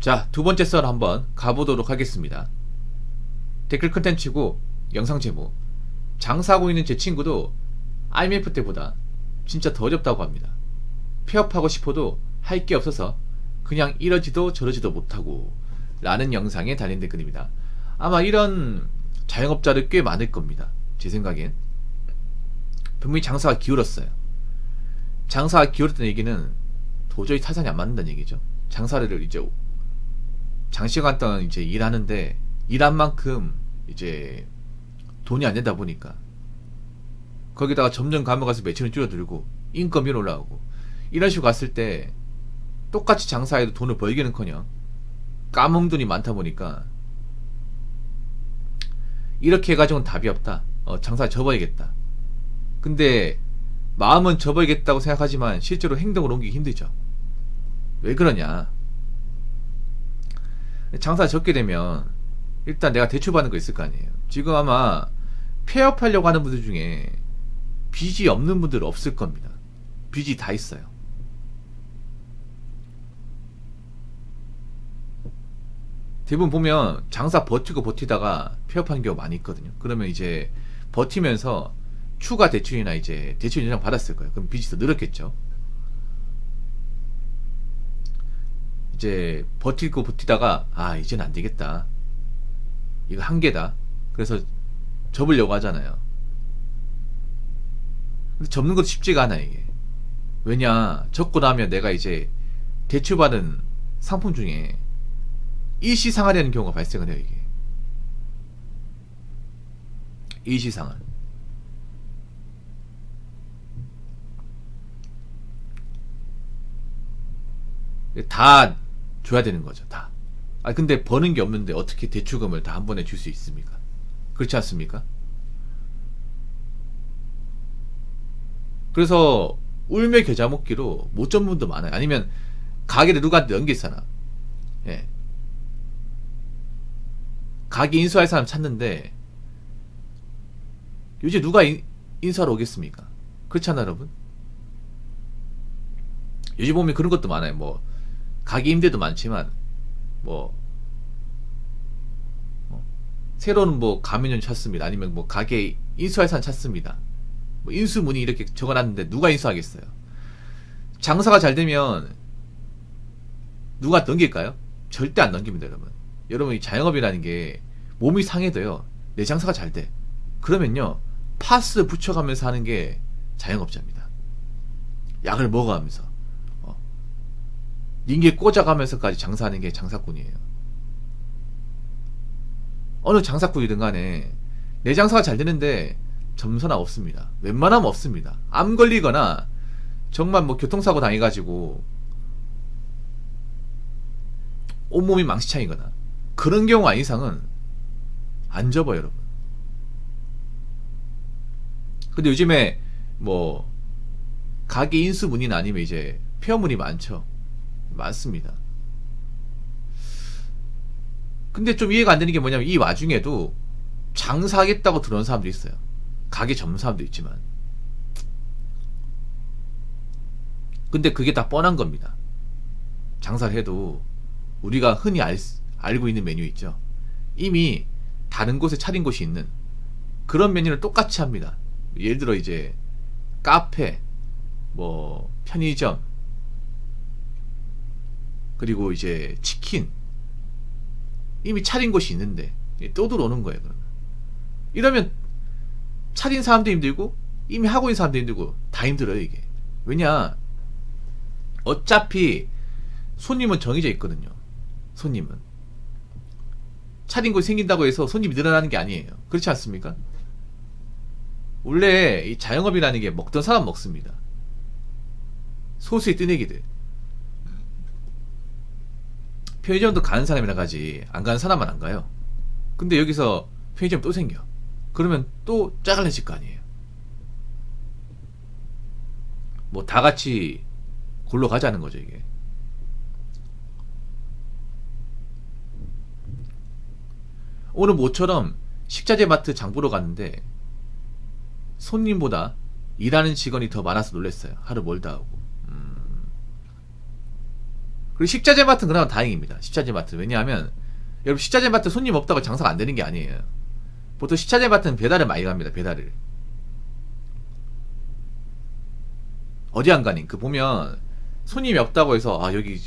자, 두 번째 썰 한번 가보도록 하겠습니다. 댓글 컨텐츠고 영상 제목. 장사하고 있는 제 친구도 IMF 때보다 진짜 더 어렵다고 합니다. 폐업하고 싶어도 할 게 없어서 그냥 이러지도 저러지도 못하고 라는 영상에 달린 댓글입니다. 아마 이런 자영업자들 꽤 많을 겁니다. 제 생각엔 분명히 장사가 기울었어요. 장사가 기울었다는 얘기는 도저히 타산이 안 맞는다는 얘기죠. 장사를 이제 장시간 동안 이제 일하는데 일한 만큼 이제 돈이 안 된다 보니까 거기다가 점점 가면가서 매출은 줄어들고 인건비 올라가고 이런 식으로 갔을 때 똑같이 장사해도 돈을 벌기는커녕 까먹는 돈이 많다 보니까 이렇게 해가지고는 답이 없다. 장사 접어야겠다. 근데 마음은 접어야겠다고 생각하지만 실제로 행동을 옮기기 힘들죠. 왜 그러냐? 장사 접게 되면 일단 내가 대출받는 거 있을 거 아니에요. 지금 아마 폐업하려고 하는 분들 중에 빚이 없는 분들 없을 겁니다. 빚이 다 있어요. 대부분 보면 장사 버티고 버티다가 폐업하는 경우가 많이 있거든요. 그러면 이제 버티면서 추가 대출이나 이제 대출 연장 받았을 거예요. 그럼 빚이 더 늘었겠죠. 이제 버티고 버티다가 이제는 안 되겠다. 이거 한계다. 그래서 접으려고 하잖아요. 근데 접는 것도 쉽지가 않아 이게. 왜냐, 접고 나면 내가 이제 대출받은 상품 중에 일시상환이라는 경우가 발생을 해요. 이게 일시상환. 다 줘야 되는 거죠. 다. 근데 버는 게 없는데 어떻게 대출금을 다 한 번에 줄 수 있습니까? 그렇지 않습니까? 그래서 울며 겨자 먹기로 못 접는 분도 많아요. 아니면 가게를 누구한테 넘길 사람, 예, 가게 인수할 사람 찾는데 요즘 누가 인수하러 오겠습니까? 그렇잖아요, 여러분. 요즘 보면 그런 것도 많아요. 뭐 가게 임대도 많지만 뭐 새로운 뭐 가맹점 찾습니다. 아니면 뭐 가게 인수할 사람 찾습니다. 뭐 인수 문의 이렇게 적어놨는데 누가 인수하겠어요? 장사가 잘 되면 누가 넘길까요? 절대 안 넘깁니다, 여러분. 여러분, 이 자영업이라는 게 몸이 상해도요, 내 장사가 잘 돼. 그러면요, 파스 붙여가면서 하는 게 자영업자입니다. 약을 먹어가면서 링게 꽂아가면서까지 장사하는 게 장사꾼이에요. 어느 장사꾼이든 간에 내 장사가 잘 되는데 점수나 없습니다. 웬만하면 없습니다. 암 걸리거나 정말 뭐 교통사고 당해가지고 온몸이 망치창이거나 그런 경우 아닌 이상은 안 접어요, 여러분. 근데 요즘에 뭐 가게 인수 문의나 아니면 이제 폐업 문의 많죠. 많습니다. 근데 좀 이해가 안 되는 게 뭐냐면 이 와중에도 장사하겠다고 들어온 사람도 있어요. 가게 전문 사람도 있지만. 근데 그게 다 뻔한 겁니다. 장사를 해도 우리가 흔히 알고 있는 메뉴 있죠. 이미 다른 곳에 차린 곳이 있는 그런 메뉴를 똑같이 합니다. 예를 들어 이제 카페, 뭐 편의점, 그리고 이제 치킨, 이미 차린 곳이 있는데 또 들어오는 거예요. 그러면 이러면 차린 사람도 힘들고 이미 하고 있는 사람도 힘들고 다 힘들어요 이게. 왜냐, 어차피 손님은 정해져 있거든요. 손님은 차린 곳이 생긴다고 해서 손님이 늘어나는 게 아니에요. 그렇지 않습니까? 원래 이 자영업이라는 게 먹던 사람 먹습니다. 소수의 뜨내기들. 편의점도 가는 사람이나 가지 안 가는 사람은 안 가요. 근데 여기서 편의점 또 생겨. 그러면 또 짜갈래질 거 아니에요. 뭐 다 같이 골로 가자는 거죠 이게. 오늘 모처럼 식자재 마트 장 보러 갔는데 손님보다 일하는 직원이 더 많아서 놀랐어요. 하루 멀다 하고. 그리고 식자재 마트는 그나마 다행입니다. 식자재 마트. 왜냐하면 여러분 식자재 마트 손님 없다고 장사가 안 되는 게 아니에요. 보통 식자재 마트는 배달을 많이 갑니다. 배달을. 어디 안 가니? 그 보면 손님이 없다고 해서 아 여기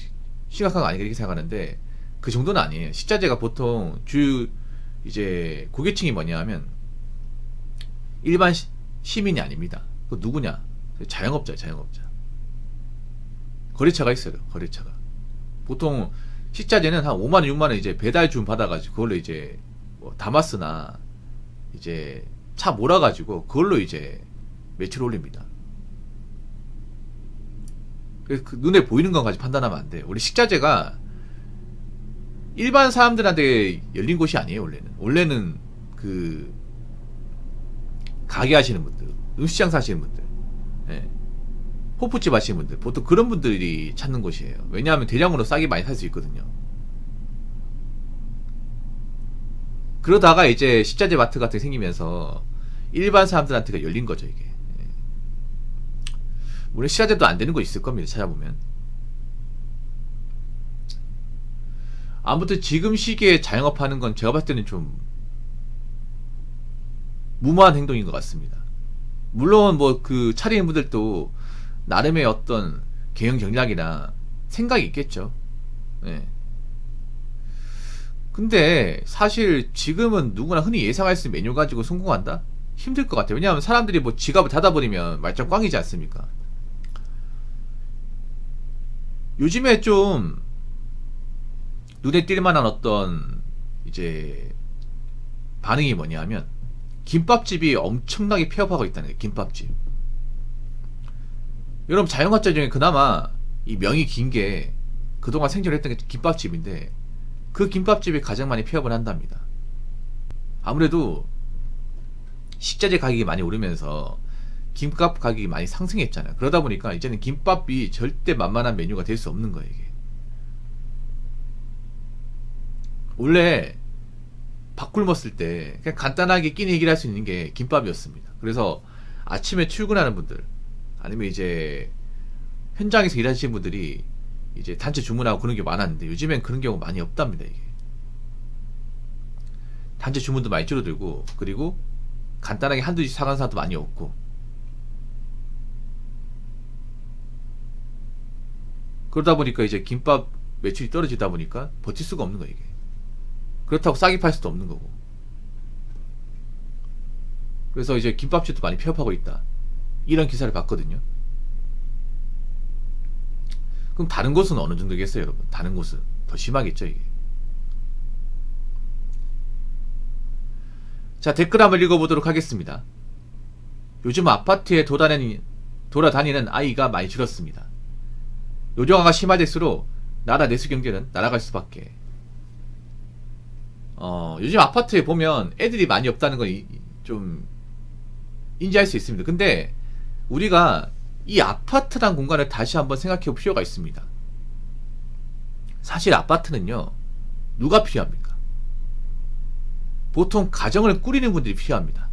심각한 거 아니겠 이렇게 생각하는데 그 정도는 아니에요. 식자재가 보통 이제 고객층이 뭐냐 하면 일반 시민이 아닙니다. 그 누구냐? 자영업자예요. 자영업자. 거래처가 있어요. 거래처가. 보통 식자재는 한 5만원 6만원 이제 배달 준 받아가지고 그걸로 이제 뭐 다마스나 이제 차 몰아가지고 그걸로 이제 매출 올립니다. 그 눈에 보이는 것까지 판단하면 안 돼요. 우리 식자재가 일반 사람들한테 열린 곳이 아니에요. 원래는 그 가게 하시는 분들, 음식장 사시는 분들, 예. 호프집 하시는 분들, 보통 그런 분들이 찾는 곳이에요. 왜냐하면 대량으로 싸게 많이 살 수 있거든요. 그러다가 이제 식자재 마트 같은 게 생기면서 일반 사람들한테가 열린 거죠, 이게. 물론 식자재도 안 되는 거 있을 겁니다. 찾아보면. 아무튼 지금 시기에 자영업하는 건 제가 봤을 때는 좀 무모한 행동인 것 같습니다. 물론 뭐 그 차리는 분들도 나름의 어떤 경영 전략이나 생각이 있겠죠. 네. 근데 사실 지금은 누구나 흔히 예상할 수 있는 메뉴 가지고 성공한다? 힘들 것 같아요. 왜냐하면 사람들이 뭐 지갑을 닫아버리면 말짱 꽝이지 않습니까? 요즘에 좀 눈에 띌 만한 어떤 이제 반응이 뭐냐면 김밥집이 엄청나게 폐업하고 있다는 거예요. 김밥집. 여러분 자영업자 중에 그나마 이 명이 긴 게 그동안 생존했던 게 김밥집인데 그 김밥집이 가장 많이 폐업을 한답니다. 아무래도 식자재 가격이 많이 오르면서 김밥 가격이 많이 상승했잖아요. 그러다 보니까 이제는 김밥이 절대 만만한 메뉴가 될 수 없는 거예요. 이게. 원래 밥 굶었을 때 그냥 간단하게 끼니 얘기를 할 수 있는 게 김밥이었습니다. 그래서 아침에 출근하는 분들 아니면 이제 현장에서 일하시는 분들이 이제 단체 주문하고 그런 게 많았는데 요즘엔 그런 경우가 많이 없답니다. 이게 단체 주문도 많이 줄어들고 그리고 간단하게 한두 씩 사가는 사람도 많이 없고 그러다 보니까 이제 김밥 매출이 떨어지다 보니까 버틸 수가 없는 거예요. 이게 그렇다고 싸게 팔 수도 없는 거고 그래서 이제 김밥집도 많이 폐업하고 있다 이런 기사를 봤거든요. 그럼 다른 곳은 어느 정도겠어요, 여러분? 다른 곳은 더 심하겠죠, 이게. 자, 댓글 한번 읽어보도록 하겠습니다. 요즘 아파트에 돌아다니는 아이가 많이 줄었습니다. 노령화가 심화될수록 나라 내수 경제는 날아갈 수밖에. 요즘 아파트에 보면 애들이 많이 없다는 건 좀 인지할 수 있습니다. 근데 우리가 이 아파트란 공간을 다시 한번 생각해 볼 필요가 있습니다. 사실 아파트는요, 누가 필요합니까? 보통 가정을 꾸리는 분들이 필요합니다.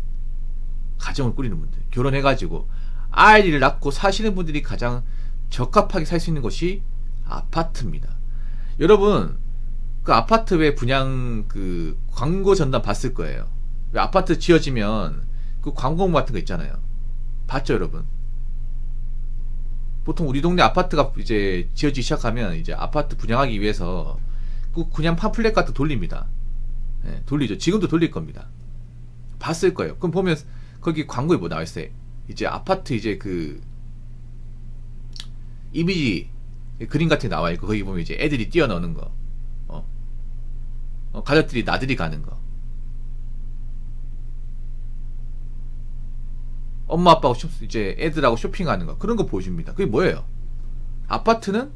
가정을 꾸리는 분들. 결혼해가지고 아이를 낳고 사시는 분들이 가장 적합하게 살 수 있는 곳이 아파트입니다. 여러분, 그 아파트 외 분양 그 광고 전단 봤을 거예요. 아파트 지어지면 그 광고 같은 거 있잖아요. 봤죠, 여러분? 보통 우리 동네 아파트가 이제 지어지기 시작하면 이제 아파트 분양하기 위해서 그 그냥 팜플렛 같은 돌립니다. 네, 돌리죠. 지금도 돌릴 겁니다. 봤을 거예요. 그럼 보면 거기 광고에 뭐 나와 있어요? 이제 아파트 이제 그 이미지 그림 같은 게 나와 있고 거기 보면 이제 애들이 뛰어노는 거, 가족들이 나들이 가는 거, 엄마 아빠하고 이제 애들하고 쇼핑하는 거 그런 거 보여줍니다. 그게 뭐예요? 아파트는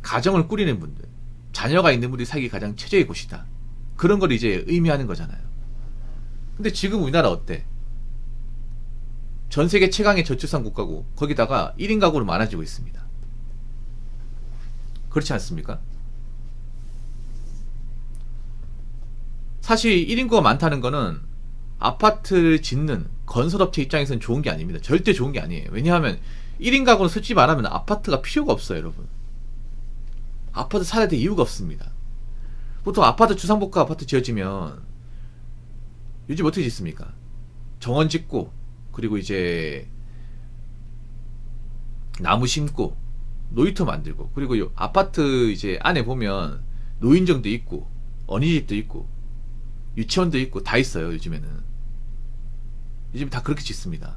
가정을 꾸리는 분들, 자녀가 있는 분들이 살기 가장 최적의 곳이다. 그런 걸 이제 의미하는 거잖아요. 근데 지금 우리나라 어때? 전 세계 최강의 저출산 국가고 거기다가 1인 가구로 많아지고 있습니다. 그렇지 않습니까? 사실 1인구가 많다는 거는 아파트를 짓는 건설업체 입장에서는 좋은 게 아닙니다. 절대 좋은 게 아니에요. 왜냐하면 1인 가구는 솔직히 말하면 아파트가 필요가 없어요, 여러분. 아파트 사야 될 이유가 없습니다. 보통 아파트 주상복합 아파트 지어지면 요즘 어떻게 짓습니까? 정원 짓고, 그리고 이제 나무 심고, 놀이터 만들고, 그리고 요 아파트 이제 안에 보면 노인정도 있고, 어린이집도 있고, 유치원도 있고, 다 있어요, 요즘에는. 요즘 다 그렇게 짓습니다.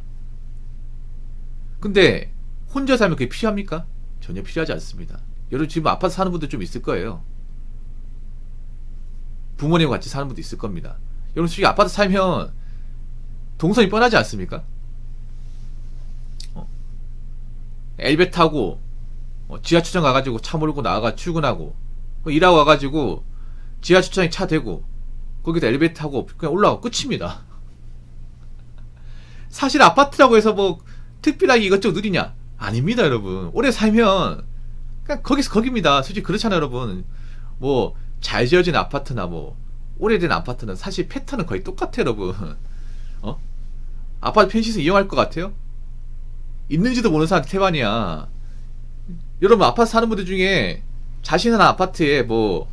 근데 혼자 살면 그게 필요합니까? 전혀 필요하지 않습니다. 여러분 지금 아파트 사는 분들 좀 있을 거예요. 부모님과 같이 사는 분도 있을 겁니다. 여러분 솔직히 아파트 살면 동선이 뻔하지 않습니까? 엘베 타고 지하주차장 가가지고 차 몰고 나가 출근하고, 일하고 와가지고 지하주차장에 차 대고 거기다 엘베 타고 그냥 올라가고 끝입니다. 사실 아파트라고 해서 뭐 특별하게 이것저것 누리냐? 아닙니다, 여러분. 오래 살면 그냥 거기서 거깁니다. 솔직히 그렇잖아요, 여러분. 뭐 잘 지어진 아파트나 뭐 오래된 아파트는 사실 패턴은 거의 똑같아요, 여러분. 아파트 펜시스 이용할 것 같아요? 있는지도 모르는 사람 태반이야. 여러분 아파트 사는 분들 중에 자신 하나 아파트에 뭐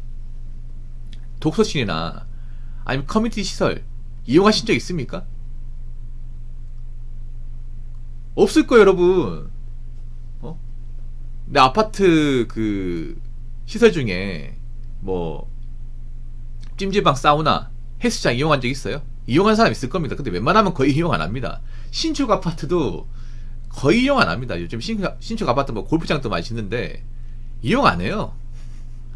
독서실이나 아니면 커뮤니티 시설 이용하신 적 있습니까? 없을 거예요, 여러분. 내 아파트 그 시설 중에 뭐 찜질방, 사우나, 헬스장 이용한 적 있어요? 이용한 사람 있을 겁니다. 근데 웬만하면 거의 이용 안 합니다. 신축 아파트도 거의 이용 안 합니다. 요즘 신축 아파트 뭐 골프장도 많이 짓는데 이용 안 해요.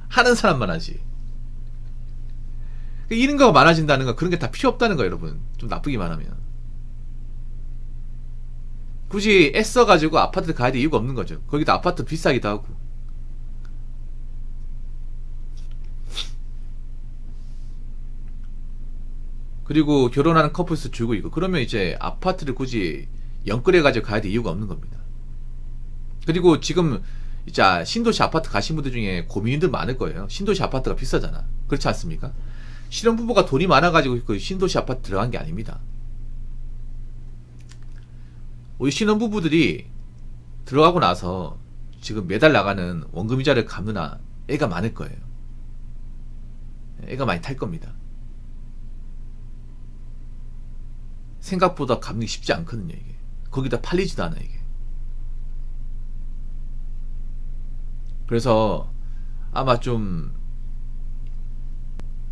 하는 사람만 하지. 이런 거가 많아진다는 거, 그런 게 다 필요 없다는 거, 여러분. 좀 나쁘게 말하면. 굳이 애써가지고 아파트 가야 될 이유가 없는 거죠. 거기다 아파트 비싸기도 하고. 그리고 결혼하는 커플 수 줄고 있고, 그러면 이제 아파트를 굳이 연끌해가지고 가야 될 이유가 없는 겁니다. 그리고 지금 이제 신도시 아파트 가신 분들 중에 고민들 많을 거예요. 신도시 아파트가 비싸잖아. 그렇지 않습니까? 신혼부부가 돈이 많아가지고 그 신도시 아파트 들어간 게 아닙니다. 우리 신혼부부들이 들어가고 나서 지금 매달 나가는 원금이자를 갚느라 애가 많을 거예요. 애가 많이 탈 겁니다. 생각보다 갚는 게 쉽지 않거든요, 이게. 거기다 팔리지도 않아, 이게. 그래서 아마 좀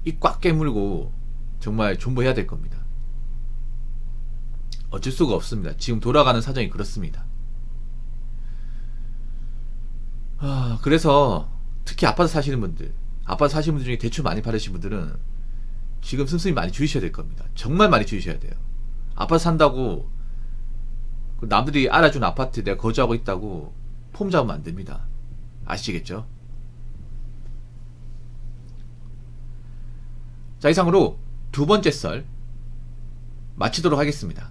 입 꽉 깨물고 정말 존버해야 될 겁니다. 어쩔 수가 없습니다. 지금 돌아가는 사정이 그렇습니다. 그래서 특히 아파트 사시는 분들, 아파트 사시는 분들 중에 대출 많이 받으신 분들은 지금 씀씀이 많이 주의셔야 될 겁니다. 정말 많이 주의셔야 돼요. 아파트 산다고 남들이 알아준 아파트에 내가 거주하고 있다고 폼 잡으면 안 됩니다. 아시겠죠? 자, 이상으로 두 번째 썰 마치도록 하겠습니다.